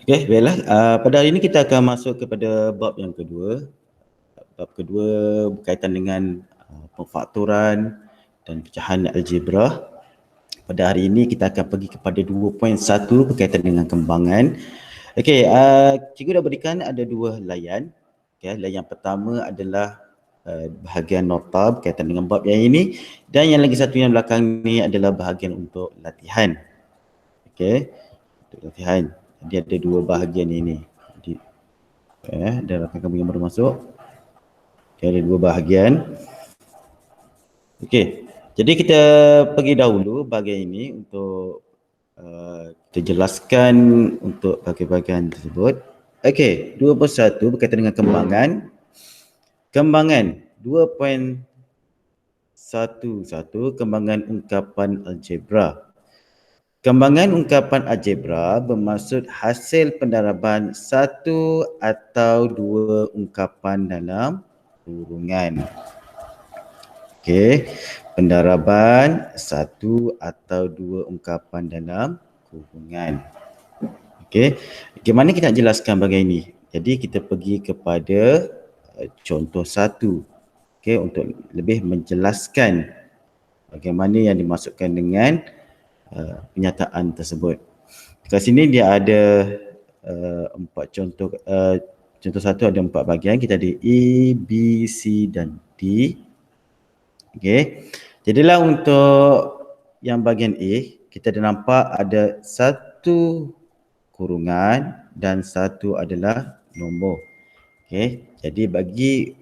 Okey, baiklah. Pada hari ini kita akan masuk kepada bab yang kedua. Bab kedua berkaitan dengan pemfaktoran dan pecahan algebra. Pada hari ini kita akan pergi kepada 2.1 berkaitan dengan kembangan. Okey, cikgu dah berikan ada dua layan. Okay, layan pertama adalah bahagian nota berkaitan dengan bab yang ini, dan yang lagi satu yang belakang ni adalah bahagian untuk latihan. Okey, untuk latihan. Jadi ada dua bahagian ini. Jadi dah rakan kamu yang baru masuk. Okay, ada dua bahagian. Okey, jadi kita pergi dahulu bahagian ini untuk kita jelaskan untuk bahagian-bahagian tersebut. Okey, 2.1 berkaitan dengan kembangan. Kembangan 2.11, kembangan ungkapan algebra. Kembangan ungkapan algebra bermaksud hasil pendaraban satu atau dua ungkapan dalam kurungan. Okey, pendaraban satu atau dua ungkapan dalam kurungan. Okey, bagaimana kita nak jelaskan bahagian ini? Jadi kita pergi kepada contoh satu. Okey, untuk lebih menjelaskan bagaimana yang dimaksudkan dengan penyataan tersebut. Kat sini dia ada empat contoh. Contoh satu ada empat bahagian. Kita ada A, B, C dan D. Okey. Jadilah untuk yang bahagian A, kita dah nampak ada satu kurungan dan satu adalah nombor. Okey. Jadi bagi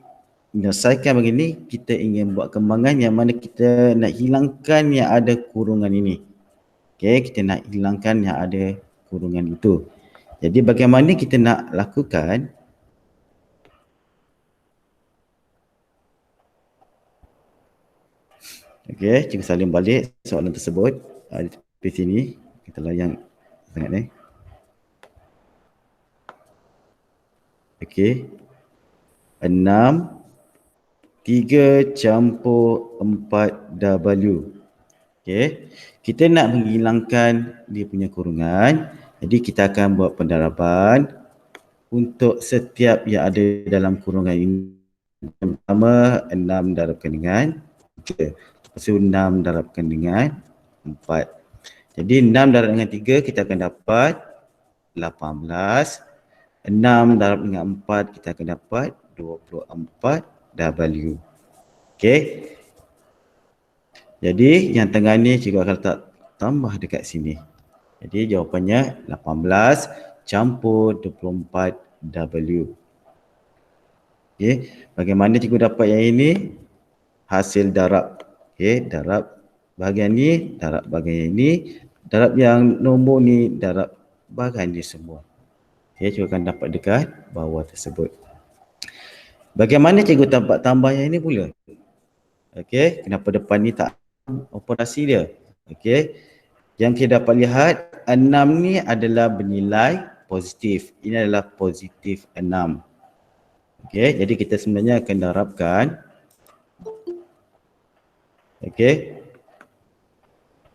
menyelesaikan begini, kita ingin buat kembangan yang mana kita nak hilangkan yang ada kurungan ini. Okey, kita nak hilangkan yang ada kurungan itu. Jadi bagaimana kita nak lakukan? Okey, cikgu salin balik soalan tersebut di sini. Kita layan sangat ni. Okey. 6 3 campur 4W. Okey. Kita nak menghilangkan dia punya kurungan. Jadi kita akan buat pendaraban untuk setiap yang ada dalam kurungan ini. Yang pertama 6 darabkan dengan 3. Lepas tu 6 darabkan dengan 4. Jadi 6 darab dengan 3 kita akan dapat 18. 6 darab dengan 4 kita akan dapat 24W. Okey. Jadi yang tengah ni cikgu akan letak tambah dekat sini. Jadi jawapannya 18 campur 24W. Okey, bagaimana cikgu dapat yang ini? Hasil darab. Okey, darab bahagian ni, darab bahagian ini, darab yang nombor ni, darab bahagian ni semua. Okey, cikgu akan dapat dekat bawah tersebut. Bagaimana cikgu dapat tambah yang ini pula? Okey, kenapa depan ni tak operasi dia? Okey, yang kita dapat lihat 6 ni adalah bernilai positif. Ini adalah positif 6. Okey, jadi kita sebenarnya akan darabkan. Okey.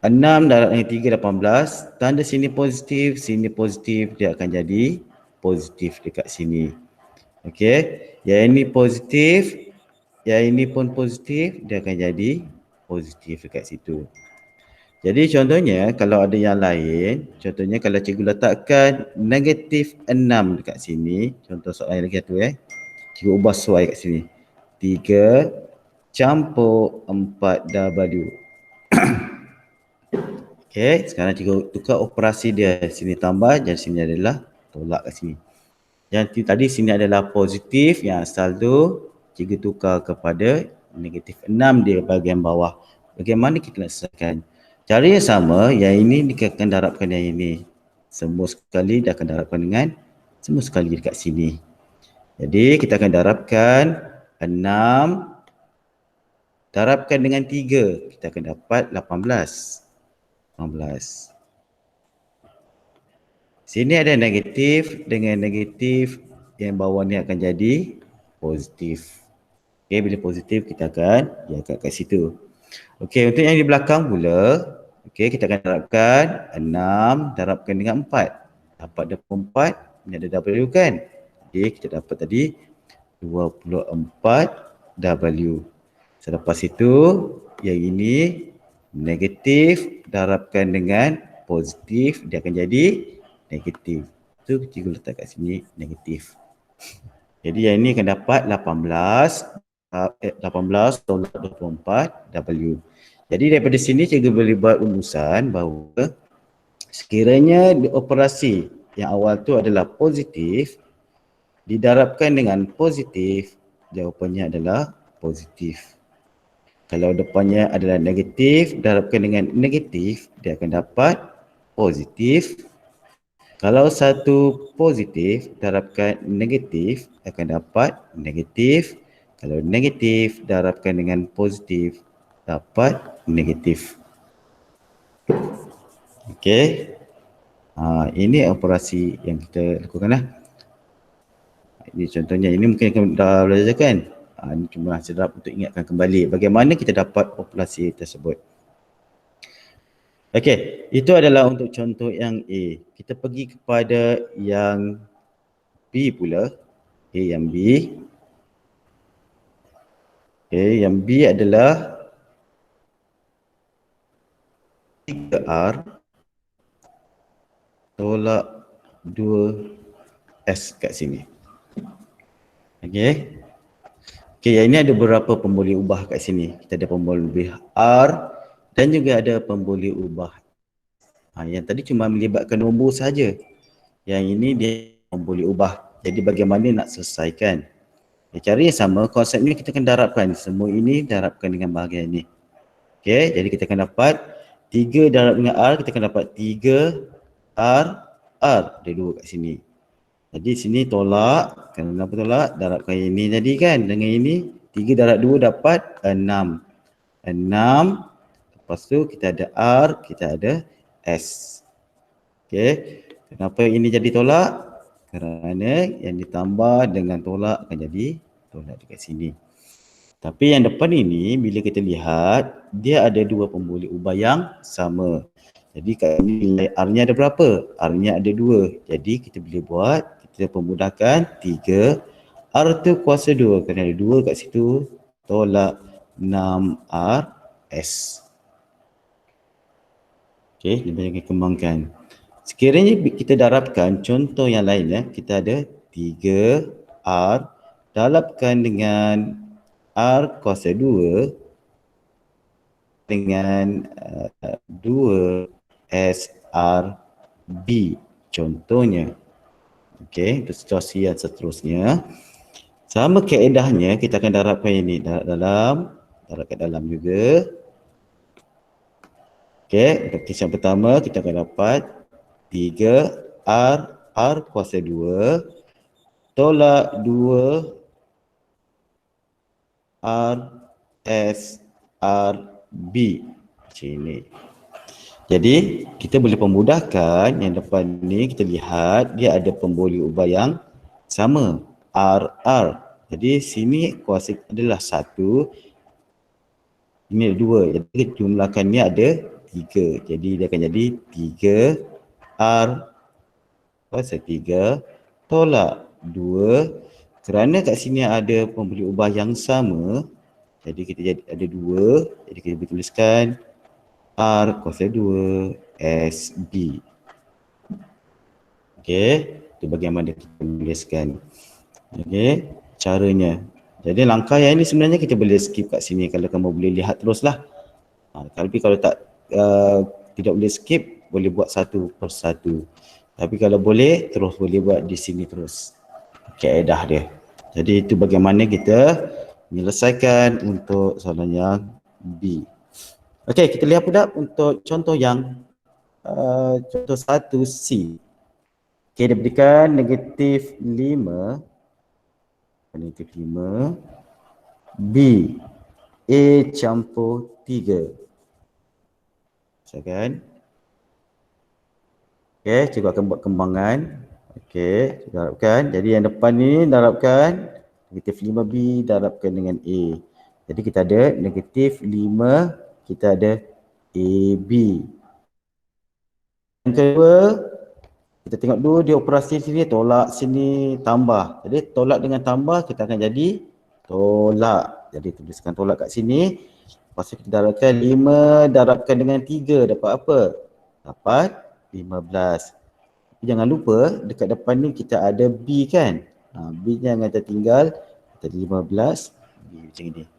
6 darab dengan 3 18. Tanda sini positif, dia akan jadi positif dekat sini. Okey. Yang ini positif, yang ini pun positif, dia akan jadi positif dekat situ. Jadi contohnya kalau ada yang lain, contohnya kalau cikgu letakkan negatif 6 dekat sini, contoh soalan lagi satu cikgu ubah sesuai kat sini. 3 campur 4W. Okey, sekarang cikgu tukar operasi dia. Sini tambah dan sini adalah tolak kat sini. Yang tadi sini adalah positif, yang asal tu cikgu tukar kepada negatif 6 di bahagian bawah. Bagaimana kita nak selesaikan? Cara yang sama, yang ini kita akan darabkan yang ini. Semua sekali dia akan darabkan dengan semua sekali dekat sini. Jadi kita akan darabkan 6 darabkan dengan 3, kita akan dapat 18. Sini ada negatif dengan negatif, yang bawah ni akan jadi positif. Okey, bila positif kita akan letak kat situ. Okey, untuk yang di belakang pula, okey, kita akan darabkan 6 darabkan dengan 4. Dapat 24, ini ada W kan? Jadi kita dapat tadi 24W. Selepas itu, yang ini negatif darabkan dengan positif, dia akan jadi negatif. Itu cikgu letak kat sini negatif. Jadi yang ini akan dapat 18 tolak 24W. Jadi daripada sini cikgu boleh buat rumusan bahawa sekiranya operasi yang awal tu adalah positif didarabkan dengan positif, jawapannya adalah positif. Kalau depannya adalah negatif, darabkan dengan negatif, dia akan dapat positif. Kalau satu positif, darabkan negatif, akan dapat negatif. Kalau negatif, darabkan dengan positif, dapat negatif. Okey. Ini operasi yang kita lakukan lah. Ini contohnya, ini mungkin dah belajar kan? Ini cuma sedap untuk ingatkan kembali bagaimana kita dapat operasi tersebut. Okey, itu adalah untuk contoh yang A. Kita pergi kepada yang B pula. Okey, yang B. Okey, yang B adalah 3R tolak 2S kat sini. Okey. Okey, yang ini ada beberapa pemboleh ubah kat sini. Kita ada pemboleh R dan juga ada pemboleh ubah. Yang tadi cuma melibatkan nombor saja. Yang ini dia pemboleh ubah. Jadi bagaimana nak selesaikan? Cara yang sama, konsep ni kita akan darabkan. Semua ini darabkan dengan bahagian ini. Okey, jadi kita akan dapat 3 darab dengan R, kita akan dapat 3R, R. Ada 2 kat sini. Jadi sini tolak, kenapa tolak? Darabkan ini tadi kan dengan ini. 3 darab 2 dapat 6. 6. Lepas tu kita ada R, kita ada S. Okey, kenapa ini jadi tolak? Kerana yang ditambah dengan tolak akan jadi tolak dekat sini. Tapi yang depan ini bila kita lihat dia ada 2 pemboleh ubah yang sama. Jadi kat sini nilai R-nya ada berapa? R-nya ada 2. Jadi kita boleh buat, kita pemudahkan 3 R tu kuasa 2 kerana ada 2 kat situ tolak 6R S. Okey, kita boleh kembangkan. Sekiranya kita darabkan contoh yang lain, kita ada 3R darabkan dengan R kuasa 2 dengan 2SRB contohnya. Okey, untuk situasi yang seterusnya. Sama kaedahnya kita akan darabkan ini darab kat dalam juga. Okey, untuk kes yang pertama kita akan dapat 3R R kuasa 2 tolak 2 R S R B. Macam ini. Jadi kita boleh pemudahkan yang depan ni, kita lihat dia ada pemboleh ubah yang sama, R R. Jadi sini kuasa adalah 1, ini ada 2. Jadi jumlahkannya ada 3. Jadi dia akan jadi 3 R kuasa 3 tolak 2. Kerana kat sini ada pemboleh ubah yang sama, jadi kita jadi ada 2. Jadi kita boleh tuliskan R kuasa 2 SB. Okey, itu bagaimana kita tuliskan. Okey, caranya. Jadi langkah yang ini sebenarnya kita boleh skip kat sini kalau kamu boleh lihat teruslah. Tapi kalau tak tidak boleh skip, boleh buat satu persatu. Tapi kalau boleh, terus boleh buat di sini terus. Kaedah dia. Jadi itu bagaimana kita menyelesaikan untuk soalan yang B. Okey, kita lihat pula untuk contoh yang contoh 1C. Okey, dia berikan negatif 5 B A campur 3. Misalkan. Okey, cikgu akan buat kembangan. Okey, darabkan. Jadi yang depan ni darabkan negatif 5B darabkan dengan A. Jadi kita ada negatif 5, kita ada AB. Yang kedua, Kita tengok dulu dia operasi sini, tolak sini, tambah. Jadi tolak dengan tambah kita akan jadi tolak. Jadi tuliskan tolak kat sini. Lepas tu kita darabkan 5 darabkan dengan 3 dapat apa? Dapat 15. Jangan lupa dekat depan ni kita ada B kan. B jangan tertinggal. Kita ada 15. B macam ni.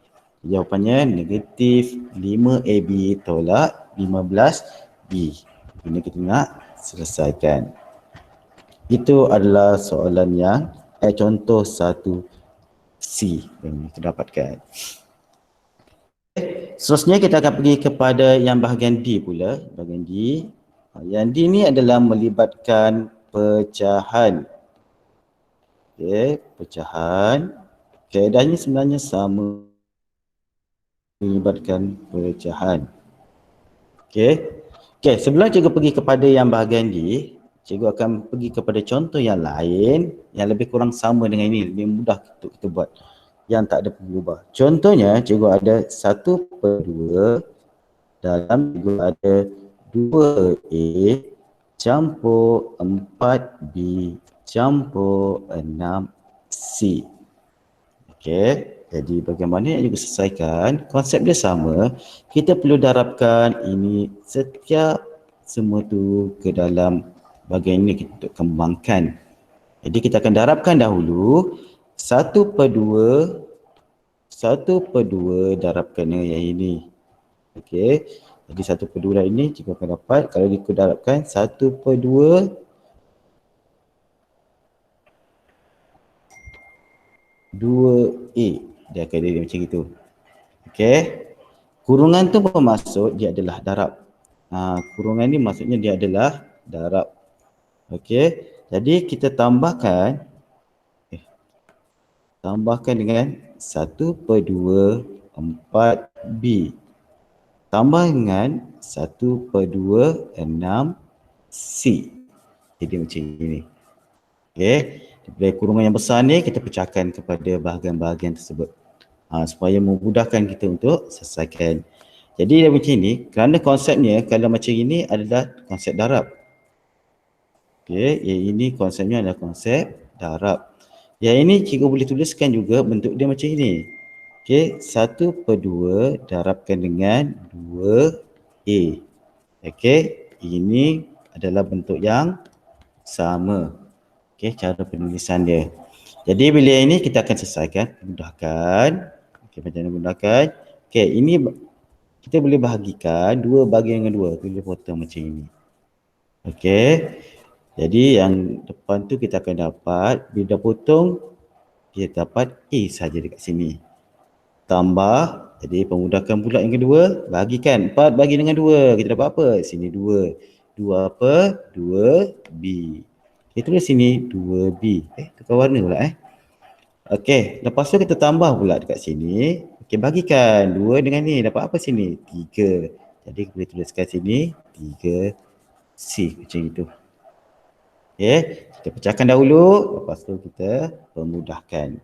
Jawapannya negatif 5AB tolak 15B. Ini kita nak selesaikan. Itu adalah soalan yang contoh 1C yang kita dapatkan. Seterusnya kita akan pergi kepada yang bahagian D pula. Bahagian D. Yang D ni adalah melibatkan pecahan. Okey, pecahan. Kaedahnya sebenarnya sama. Melibatkan pecahan. Okey. Okey, sebelum cikgu pergi kepada yang bahagian D, cikgu akan pergi kepada contoh yang lain yang lebih kurang sama dengan ini, lebih mudah untuk kita buat yang tak ada berubah. Contohnya cikgu ada 1/2 dalam cikgu ada 2A campur 4B campur 6C. Okey, jadi bagaimana yang cikgu selesaikan? Konsep dia sama. Kita perlu darabkan ini setiap semua tu ke dalam bahagian ini untuk kembangkan. Jadi kita akan darabkan dahulu 1/2 darabkan dengan yang ini. Okey. Jadi 1/2 ini cikgu akan dapat kalau kita darabkan 1/2 2A. Dia akan jadi macam itu. Okey. Kurungan tu bermaksud dia adalah darab. Kurungan ni maksudnya dia adalah darab. Okey. Jadi kita tambahkan dengan 1/2 4B. Tambah dengan 1/2 6C. Jadi macam ini. Okey. Dari kurungan yang besar ni kita pecahkan kepada bahagian-bahagian tersebut. Supaya memudahkan kita untuk selesaikan. Jadi dia macam ini, kerana konsepnya kalau macam ini adalah konsep darab. Okey, yang ini konsepnya adalah konsep darab. Yang ini cikgu boleh tuliskan juga bentuk dia macam ini. Okey, 1/2 darabkan dengan 2A. Okey, ini adalah bentuk yang sama. Okey, cara penulisan dia. Jadi bila ini kita akan selesaikan, mudahkan. Okey, macam mana mudahkan? Okey, ini kita boleh bahagikan 2 bagi dengan 2. Kita boleh potong macam ini. Okey. Jadi yang depan tu kita akan dapat, bila dah potong, kita dapat A saja dekat sini. Tambah, jadi pemudahkan pula yang kedua, bahagikan 4 bagi dengan 2. Kita dapat apa? Sini 2. 2 apa? 2B. Kita tulis sini 2B. Tukar warna pula Okey, lepas tu kita tambah pula dekat sini. Okey, bagikan 2 dengan ni. Dapat apa sini? 3. Jadi kita boleh tuliskan sini 3C macam itu. Okey, kita pecahkan dahulu. Lepas tu kita pemudahkan.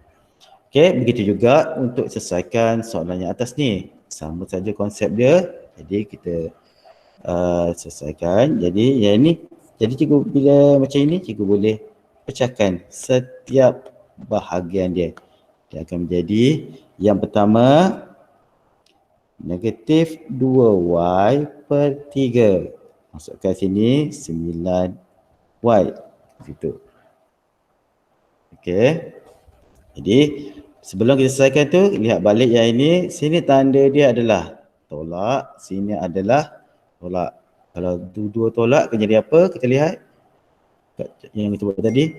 Okey, begitu juga untuk selesaikan soalan yang atas ni. Sama saja konsep dia. Jadi kita selesaikan. Jadi yang ni, jadi cikgu bila macam ini, cikgu boleh pecahkan setiap bahagian dia. Dia akan menjadi yang pertama negatif 2y/3. Masukkan sini 9y. Situ. Okey. Jadi sebelum kita selesaikan tu, lihat balik yang ini. Sini tanda dia adalah tolak. Sini adalah tolak. Kalau dua tolak akan jadi apa? Kita lihat. Yang kita buat tadi.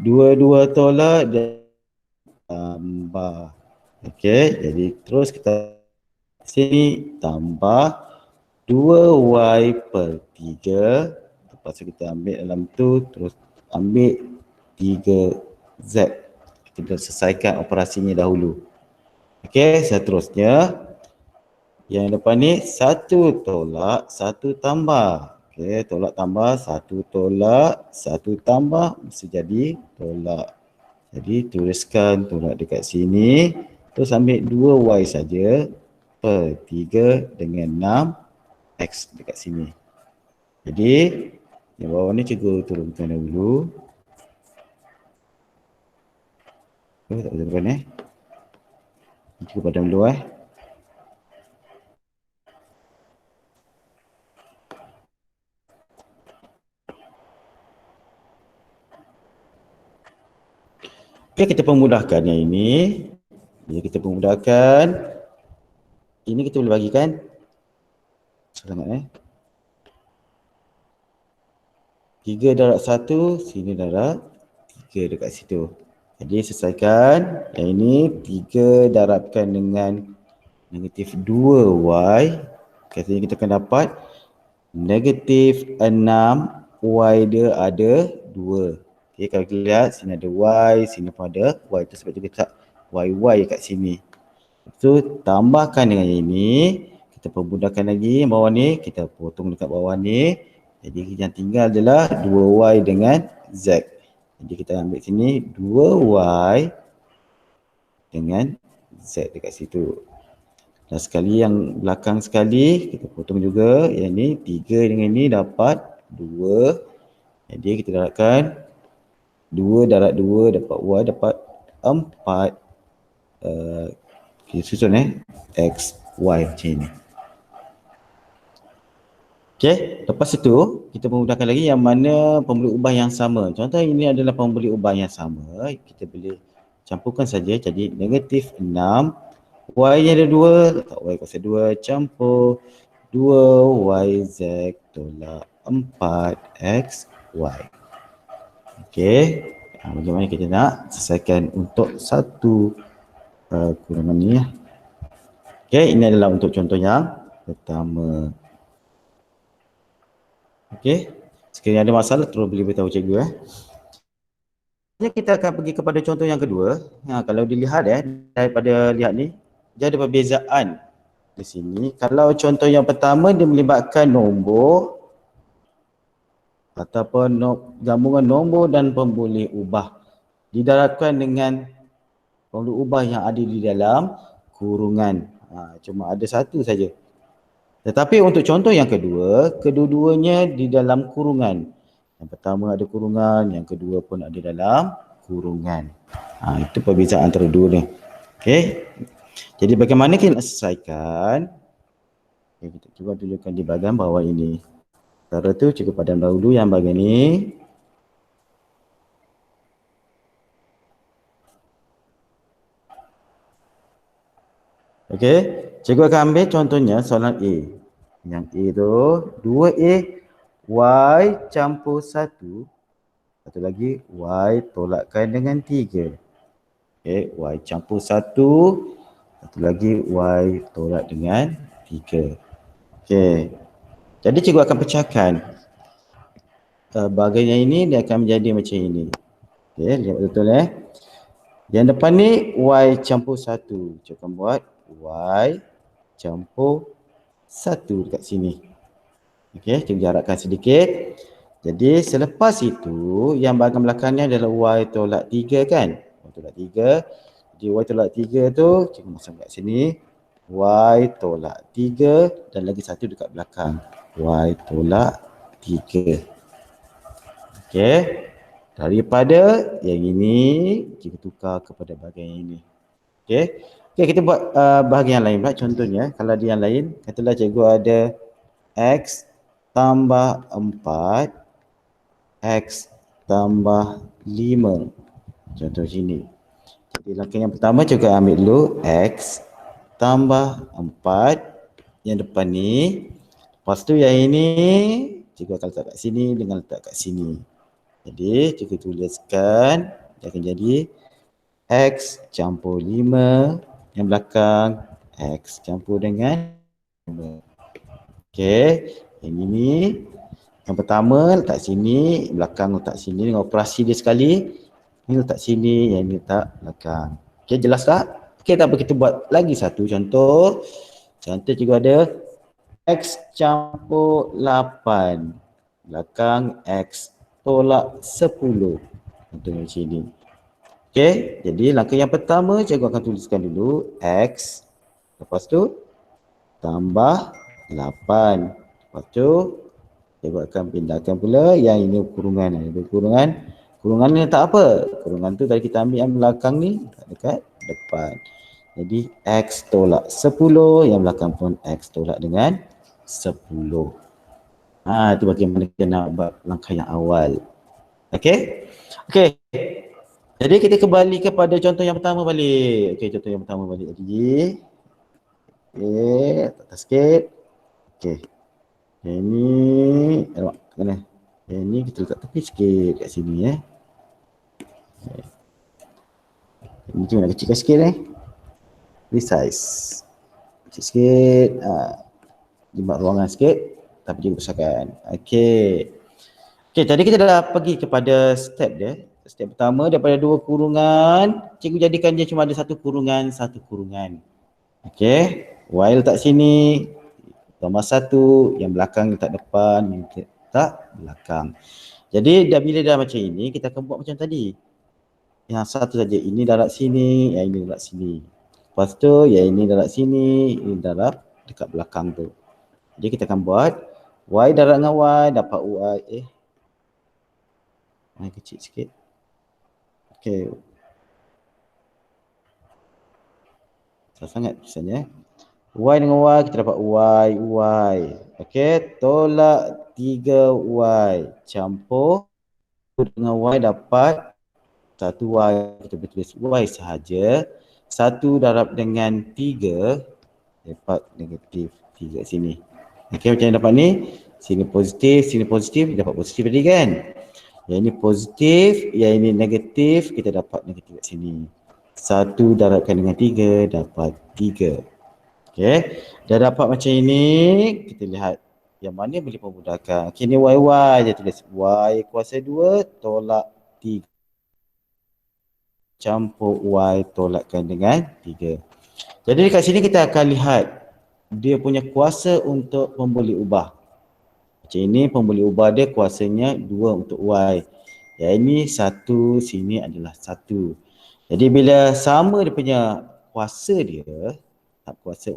Dua tolak dan tambah. Okey. Jadi terus kita sini tambah 2y/3. Lepas tu kita ambil dalam tu. Terus ambil 3z. Kita selesaikan operasinya dahulu. Okey, seterusnya yang depan ni 1 tolak 1 tambah. Okey, tolak tambah 1 tolak 1 tambah mesti jadi tolak. Jadi tuliskan tolak dekat sini. Terus ambil 2y saja per 3 dengan 6x dekat sini. Jadi Yang bawah ni cikgu turunkan dahulu. Tak boleh turunkan Cikgu padam dulu Okay, kita pemudahkan yang ini. Bila kita pemudahkan, ini kita boleh bagikan. Selamat 3 darab 1, sini darab 3 dekat situ. Jadi selesaikan. Yang ini 3 darabkan dengan negatif 2y. Katanya kita akan dapat negatif 6, y dia ada 2. Okay, kalau kita lihat sini ada y, sini pun ada y. Itu sebab kita letak y kat sini. So tambahkan dengan ini, kita permudahkan lagi yang bawah ni, kita potong dekat bawah ni. Jadi yang tinggal adalah 2y dengan z. Jadi kita ambil sini 2y dengan z dekat situ. Dan sekali yang belakang sekali, kita potong juga. Yang ni 3 dengan ni dapat 2. Jadi kita darabkan 2 darab 2 dapat y dapat 4. Kita susun x, y macam ni. Okay, lepas itu kita memudahkan lagi yang mana pembeli ubah yang sama. Contoh ini adalah pembeli ubah yang sama. Kita boleh campurkan saja jadi negatif 6. Y nya ada 2, letak y kuasa 2 campur 2yz tolak 4x y. Okey, bagaimana kita nak selesaikan untuk satu kurungan ni Okey, ini adalah untuk contoh yang pertama. Okey, sekiranya ada masalah terus boleh beritahu cikgu Kita akan pergi kepada contoh yang kedua. Kalau dilihat daripada lihat ni, dia ada perbezaan di sini. Kalau contoh yang pertama dia melibatkan nombor ataupun gabungan nombor dan pemboleh ubah didarabkan dengan pemboleh ubah yang ada di dalam kurungan. Cuma ada satu saja. Tetapi untuk contoh yang kedua, kedua-duanya di dalam kurungan. Yang pertama ada kurungan, yang kedua pun ada dalam kurungan. Itu perbezaan antara dua ni. Okey. Jadi bagaimana kita nak selesaikan? Okay, kita cuba tunjukkan di bahagian bawah ini. Sekarang tu cikgu padam dahulu yang bahagian ni. Okey, cikgu akan ambil contohnya soalan A. Yang A tu 2A y campur 1. Satu lagi y tolakkan dengan 3. Okey, y campur 1. Satu lagi y tolak dengan 3. Okey. Jadi cikgu akan pecahkan. Bahagian ini dia akan menjadi macam ini. Okey, lihat betul Yang depan ni y campur 1. Cikgu akan buat y campur 1 dekat sini. Okey, cikgu jarakkan sedikit. Jadi selepas itu yang bahagian belakangnya adalah y tolak 3 kan? Y tolak 3. Jadi y tolak 3 tu cikgu masuk kat sini. Y tolak 3 dan lagi satu dekat belakang. Y tolak 3. Okey. Daripada yang ini cikgu tukar kepada bahagian yang ini. Okey. Okey, kita buat bahagian yang lain pula. Contohnya kalau di yang lain, katalah cikgu ada x tambah 4, x tambah 5. Contoh sini. Jadi langkah yang pertama cikgu ambil dulu x tambah 4 yang depan ni. Lepas tu yang ini cikgu akan letak kat sini dengan letak kat sini. Jadi cikgu tuliskan dia akan jadi x campur 5 yang belakang x campur dengan 5. Okey, yang ini yang pertama letak sini, belakang letak sini dengan operasi dia sekali. Ini letak sini, yang ini letak belakang. Okey, jelas tak? Okey, tak apa kita buat lagi satu contoh. Contoh cikgu ada x campur 8. Belakang x tolak 10. Contoh macam ni. Okey, jadi langkah yang pertama cikgu akan tuliskan dulu x. Lepas tu tambah 8. Lepas tu Saya buatkan pindahkan pula yang ini kurungan. Ada kurungan. Kurungan ni tak apa. Kurungan tu tadi kita ambil yang belakang ni dekat depan. Jadi X tolak 10, yang belakang pun X tolak dengan 10. Itu bagaimana kita nak buat langkah yang awal. Okey? Okey. Jadi kita kembali kepada contoh yang pertama balik. Okey, contoh yang pertama balik tadi. Okey, atas sikit. Okey. Yang ni, alamak, mana? Yang ni kita letak tepi sikit kat sini Ini cuma nak kecilkan sikit Resize. Kecil sikit. Jimat ruangan sikit. Tapi juga besarkan. Okey. Okey, tadi kita dah pergi kepada step dia. Step pertama daripada 2 kurungan, cikgu jadikan dia cuma ada 1 kurungan, 1 kurungan. Okey, Y letak sini, tambah 1, yang belakang letak depan, yang letak belakang. Jadi bila dah macam ini, kita akan buat macam tadi. Yang satu saja, ini darab sini, yang ini darab sini. Lepas tu, yang ini darab sini, ini darab dekat belakang tu. Jadi kita akan buat Y darab dengan Y, dapat Y. Kecil sikit. Okey. Sangat misalnya. Y dengan Y kita dapat Y. Okey, tolak 3Y campur dengan Y dapat 1Y. Kita boleh tulis Y sahaja. 1 darab dengan 3 dapat negatif 3 sini. Okey, macam yang dapat ni. Sini positif, dapat positif tadi kan. Yang ini positif, yang ini negatif, kita dapat negatif kat sini. 1 darabkan dengan 3 dapat 3. Okey. Dah dapat macam ini, kita lihat yang mana boleh memudahkan. Okey, ni YY je tulis. Y kuasa 2 tolak 3 campur Y tolakkan dengan 3. Jadi dekat sini kita akan lihat dia punya kuasa untuk pemboleh ubah. Macam ini pemboleh ubah dia kuasanya 2 untuk Y. Yang ini 1, sini adalah 1. Jadi bila sama dia punya kuasa dia, tak kuasa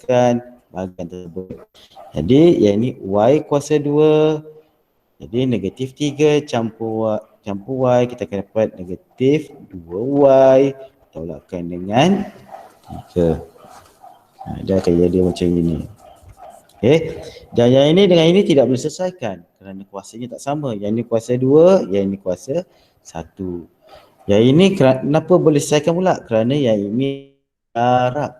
kan bahagian tersebut. Jadi yang ini Y kuasa 2. Jadi negatif 3 campur Y kita akan dapat negatif 2Y tolakkan dengan 3. Dia akan jadi macam ini. Okey. Dan yang ini dengan ini tidak boleh selesaikan kerana kuasanya tak sama. Yang ini kuasa 2, yang ini kuasa 1. Yang ini kenapa boleh selesaikan pula? Kerana yang ini darab.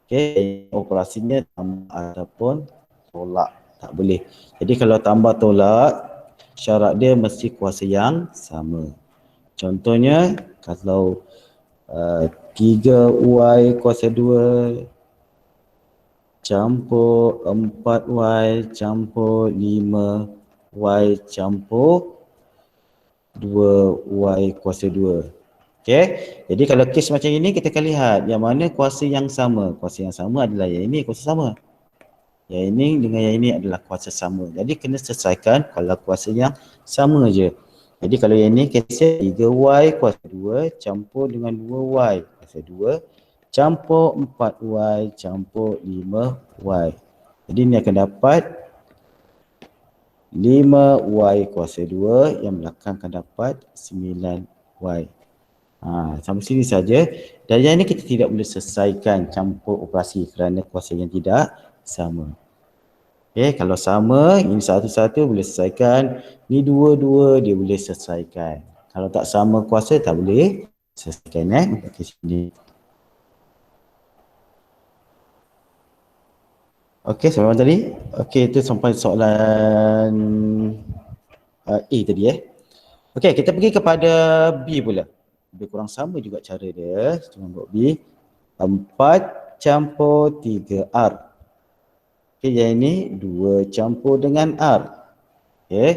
Okey, operasinya tambah ataupun tolak. Tak boleh. Jadi kalau tambah tolak, syarat dia mesti kuasa yang sama. Contohnya kalau 3Y kuasa 2 campur 4Y campur 5Y campur 2Y kuasa 2. Okey. Jadi kalau kes macam ini kita akan lihat yang mana kuasa yang sama. Kuasa yang sama adalah yang ini kuasa sama. Yang ini dengan yang ini adalah kuasa sama. Jadi kena selesaikan kalau kuasa yang sama je. Jadi kalau yang ini kesnya 3Y kuasa 2 campur dengan 2Y kuasa 2 campur 4Y campur 5Y. Jadi ini akan dapat 5Y kuasa 2, yang belakang akan dapat 9Y. Sampai sini saja. Dan yang ini kita tidak boleh selesaikan campur operasi kerana kuasa yang tidak sama. Okey, kalau sama, ini satu-satu boleh selesaikan. Ini dua-dua dia boleh selesaikan. Kalau tak sama kuasa tak boleh selesaikan Okey, sini. Okey, sampai mana tadi? Okey, itu sampai soalan A tadi Okey, kita pergi kepada B pula. Lebih kurang sama juga cara dia. Cuma buat B. 4 campur 3R. Okey, yang ini 2 campur dengan R. Okey,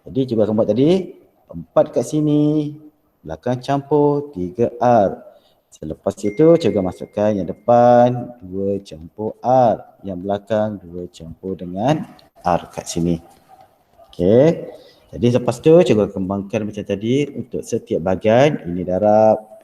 jadi cuba akan buat tadi. 4 kat sini. Belakang campur 3R. Selepas itu cikgu masukkan yang depan 2 campur R. Yang belakang 2 campur dengan R kat sini. Okey. Jadi lepas tu cikgu kembangkan macam tadi untuk setiap bahagian. Ini darab,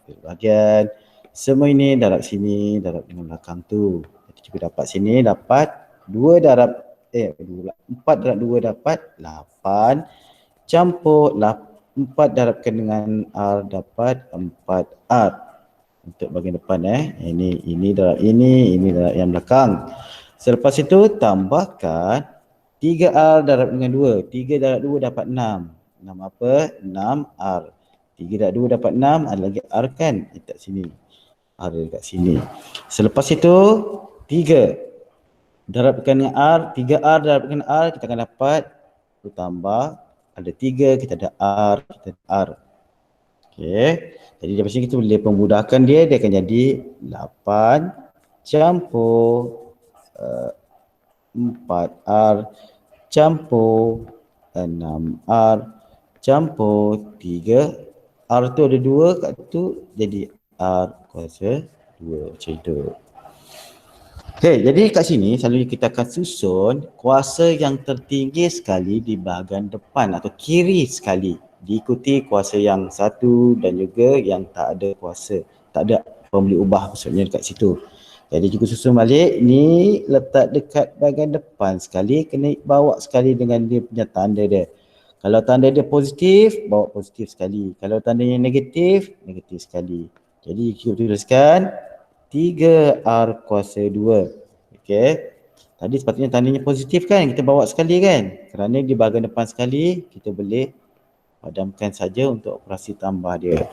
semua ini darab sini, darab dengan belakang tu. Jadi cikgu dapat sini dapat 4 darab 2 dapat 8 campur 4 darabkan dengan R dapat 4R. Untuk bahagian depan ini darab ini darab yang belakang. Selepas itu tambahkan 3R darab dengan 2. 3 darab 2 dapat 6. 6 apa? 6R. 3 darab 2 dapat 6, ada lagi R kan? Dekat sini. R dekat sini. Selepas itu 3 darabkan dengan R, 3R darabkan dengan R, kita akan dapat tambah ada 3, kita ada R, kita ada R. Okey. Jadi dari sini kita boleh pemudahkan dia akan jadi 8 campur 4R campur 6R campur 3. R tu ada 2 kat tu, jadi R kuasa 2 macam itu. Okey, jadi kat sini selalunya kita akan susun kuasa yang tertinggi sekali di bahagian depan atau kiri sekali, diikuti kuasa yang satu dan juga yang tak ada kuasa, tak ada pembeli ubah maksudnya dekat situ. Jadi juga susun balik, ni letak dekat bahagian depan sekali, kena bawa sekali dengan dia punya tanda dia. Kalau tanda dia positif, bawa positif sekali. Kalau tandanya negatif, negatif sekali. Jadi kita tuliskan 3R kuasa 2. Okey. Tadi sepatutnya tandanya positif kan? Kita bawa sekali kan? Kerana di bahagian depan sekali, kita boleh padamkan saja untuk operasi tambah dia.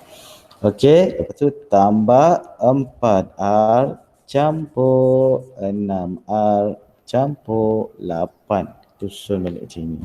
Okey. Lepas tu tambah 4R campur 6R campur 8. Susun balik macam ni.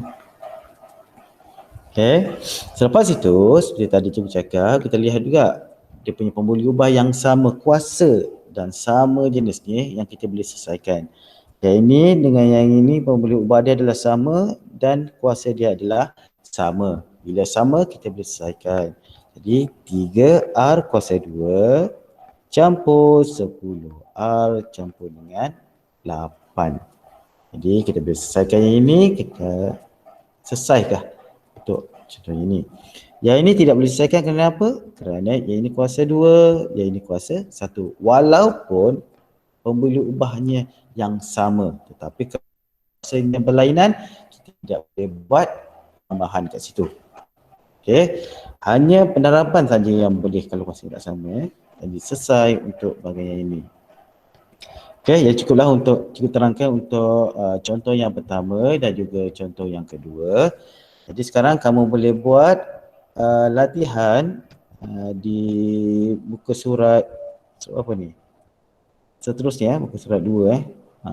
Okey. Selepas itu, seperti tadi cikgu cakap, kita lihat juga dia punya pembuli ubah yang sama kuasa dan sama jenisnya yang kita boleh selesaikan. Yang ini dengan yang ini pembuli ubah dia adalah sama dan kuasa dia adalah sama. Bila sama kita boleh selesaikan. Jadi 3R kuasa 2 campur 10R campur dengan 8. Jadi kita boleh selesaikan yang ini, kita selesaikan untuk contoh ini. Yang ini tidak boleh diselesaikan kerana apa? Kerana yang ini kuasa 2, yang ini kuasa 1. Walaupun pembuli ubahnya yang sama, tetapi kuasanya berlainan, kita tidak boleh buat tambahan kat situ. Okey. Hanya penerapan saja yang boleh kalau kuasa tidak sama. Jadi selesai untuk bahagian ini. Okey, ya cukuplah untuk cikgu terangkan untuk contoh yang pertama dan juga contoh yang kedua. Jadi sekarang kamu boleh buat latihan di muka surat apa ni? Seterusnya muka surat 2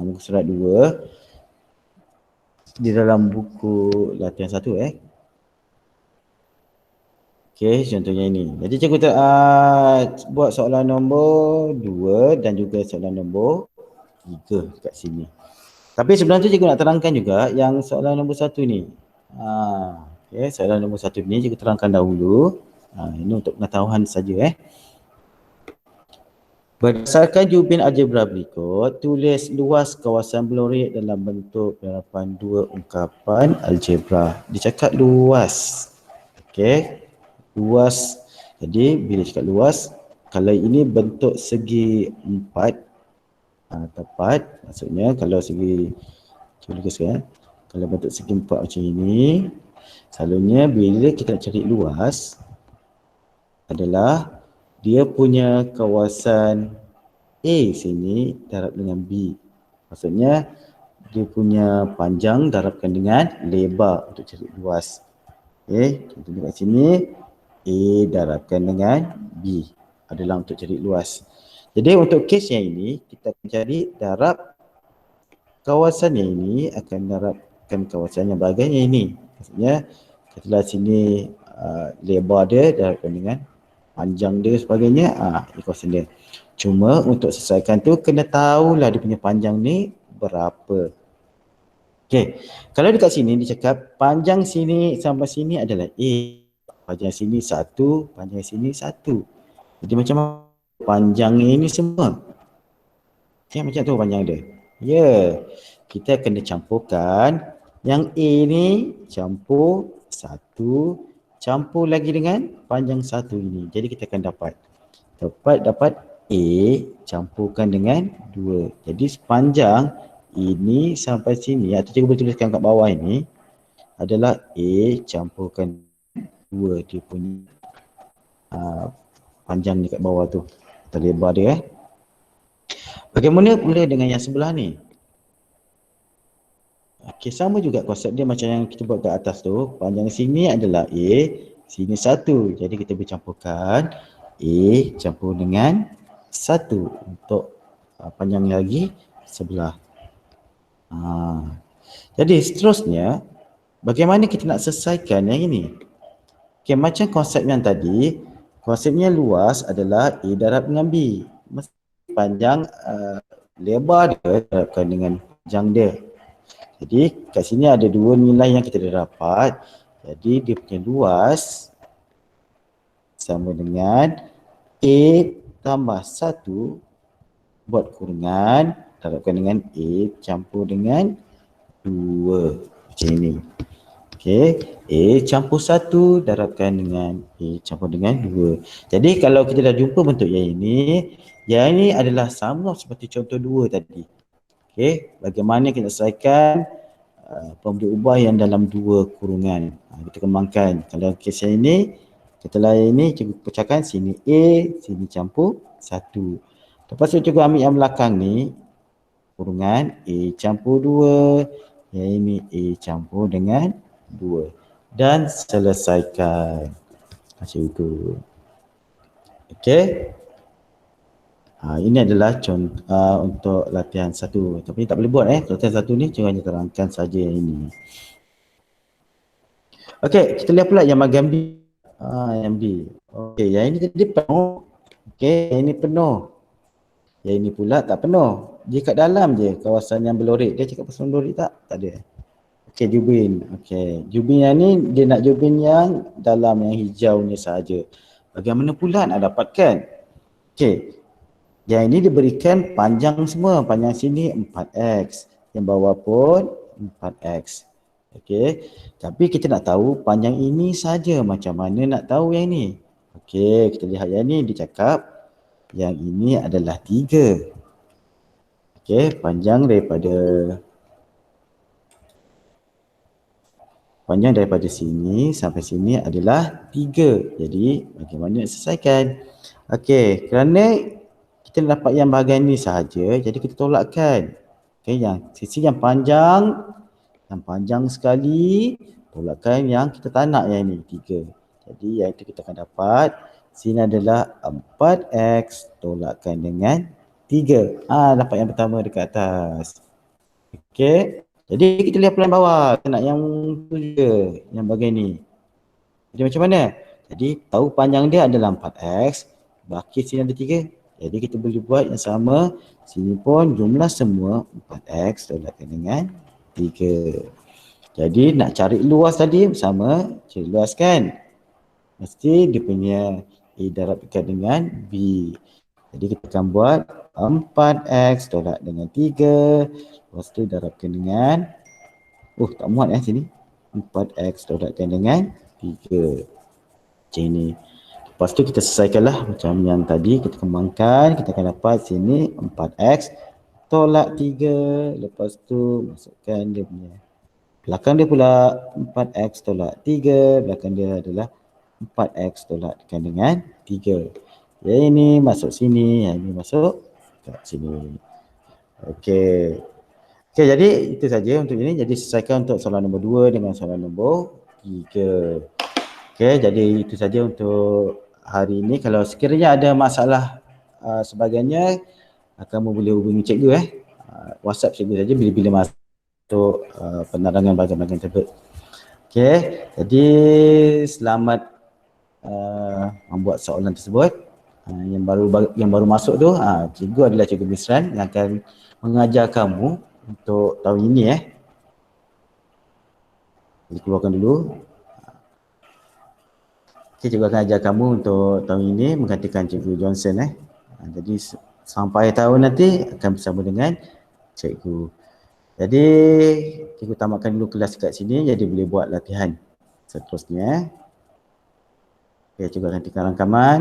muka surat 2 di dalam buku latihan 1 Okey, contohnya ini. Jadi cikgu buat soalan nombor 2 dan juga soalan nombor 3 kat sini. Tapi sebelum tu cikgu nak terangkan juga yang soalan nombor 1 ni. Okey, soalan nombor 1 ni cikgu terangkan dahulu. Ini untuk pengetahuan saja Berdasarkan jubin algebra berikut, tulis luas kawasan Bloriak dalam bentuk penerapan 2 ungkapan algebra. Dicakap luas. Okey. Luas. Jadi bila cakap luas, kalau ini bentuk segi 4 tepat, maksudnya kalau segi kalau bentuk segi 4 macam ini, selalunya bila kita nak cari luas adalah dia punya kawasan A sini darab dengan B. Maksudnya dia punya panjang darabkan dengan lebar untuk cari luas. Okey, contohnya kat sini A darabkan dengan B adalah untuk cari luas. Jadi untuk kes yang ini kita akan cari darab kawasan yang ini akan darabkan kawasan yang bahagian yang ini. Maksudnya katalah sini lebar dia darabkan dengan panjang dia sebagainya, ini kawasan dia. Cuma untuk selesaikan tu kena tahulah dia punya panjang ni berapa. Okey, kalau dekat sini dia cakap panjang sini sampai sini adalah A. Panjang sini 1, panjang sini 1. Jadi macam mana panjang ini semua? Macam tu panjang dia. Ya, kita kena campurkan yang A ni campur 1, campur lagi dengan panjang 1 ini. Jadi kita akan dapat A campurkan dengan 2. Jadi sepanjang ini sampai sini, atau cikgu boleh tuliskan kat bawah ini adalah A campurkan 2 dia punya panjang dekat bawah tu, atau lebar dia. Bagaimana pula dengan yang sebelah ni? Okey, sama juga konsep dia macam yang kita buat kat atas tu. Panjang sini adalah A, sini 1. Jadi kita boleh campurkan A campur dengan 1 untuk panjang lagi sebelah. Jadi seterusnya, bagaimana kita nak selesaikan yang ini? Okey, macam konsep yang tadi, konsepnya luas adalah A darab dengan B. Mesti panjang lebar dia darabkan dengan panjang dia. Jadi kat sini ada dua nilai yang kita dah dapat. Jadi dia punya luas sama dengan A tambah 1 buat kurungan darabkan dengan A campur dengan 2. Macam ini. Okey, A campur 1 darabkan dengan A campur dengan 2. Jadi kalau kita dah jumpa bentuk yang ini adalah sama seperti contoh 2 tadi. Okey, bagaimana kita selesaikan pemberi ubah yang dalam 2 kurungan. Kita kembangkan. Kalau kes yang ini, kita layan ini, cikgu pecahkan sini A, sini campur 1. Lepas tu cikgu ambil yang belakang ni, kurungan A campur 2, yang ini A campur dengan 2. Dan selesaikan. Macam itu. Okey. Ini adalah contoh untuk latihan 1. Tapi tak boleh buat latihan 1 ni cuma hanya terangkan saja yang ini. Okey, kita lihat pula yang bahagian B. Yang B. Okey, yang ini tadi penuh. Okey, yang ini penuh. Yang ini pula tak penuh. Dia kat dalam je kawasan yang berlorik. Dia cakap pasal lorik tak? Tak ada. Okey, jubin. Okey, jubin yang ni dia nak jubin yang dalam yang hijau ni sahaja. Bagaimana pula nak dapatkan? Okey. Yang ini diberikan panjang semua. Panjang sini 4x. Yang bawah pun 4x. Okey. Tapi kita nak tahu panjang ini saja. Macam mana nak tahu yang ini? Okey, kita lihat yang ini. Dia cakap yang ini adalah 3. Okey, panjang daripada sini sampai sini adalah 3. Jadi, bagaimana nak selesaikan? Okey, kerana kita dapat yang bahagian ni sahaja, jadi kita tolakkan. Okey, yang sisi yang panjang sekali, tolakkan yang kita tak nak yang ni, 3. Jadi yang itu kita akan dapat, sini adalah 4x tolakkan dengan 3. Dapat yang pertama dekat atas. Okey, jadi kita lihat pelan bawah, kita nak yang tu je, yang bahagian ni. Jadi macam mana? Jadi tahu panjang dia adalah 4x, baki sini ada 3. Jadi kita boleh buat yang sama. Sini pun jumlah semua 4x tolakkan dengan 3. Jadi nak cari luas tadi sama. Cari luas kan? Mesti dia punya A darabkan dengan B. Jadi kita akan buat 4x tolak dengan 3. Lepas tu darabkan dengan tak muat sini. 4x tolakkan dengan 3. Macam ni. Lepas tu kita selesaikanlah macam yang tadi, kita kembangkan, kita akan dapat sini 4x tolak 3, lepas tu masukkan dia punya belakang dia pula 4x tolak 3, belakang dia adalah 4x tolakkan dengan 3. Yang ini masuk sini, yang ini masuk kat sini. Okey. Okey, jadi itu saja untuk ini. Jadi selesaikan untuk soalan nombor 2 dengan soalan nombor 3. Okey, jadi itu saja untuk hari ini. Kalau sekiranya ada masalah sebagainya, kamu boleh hubungi cikgu WhatsApp cikgu saja bila-bila masuk untuk penerangan bahagian-bahagian tersebut. Okey, jadi selamat membuat soalan tersebut. Yang baru masuk tu, cikgu adalah Cikgu Misran yang akan mengajar kamu untuk tahun ini Jadi keluarkan dulu. Okay, cikgu akan ajar kamu untuk tahun ini menggantikan Cikgu Johnson Jadi sampai tahun nanti akan bersama dengan cikgu. Jadi cikgu tamatkan dulu kelas kat sini, jadi boleh buat latihan seterusnya. Okay, cikgu akan hentikan rakaman.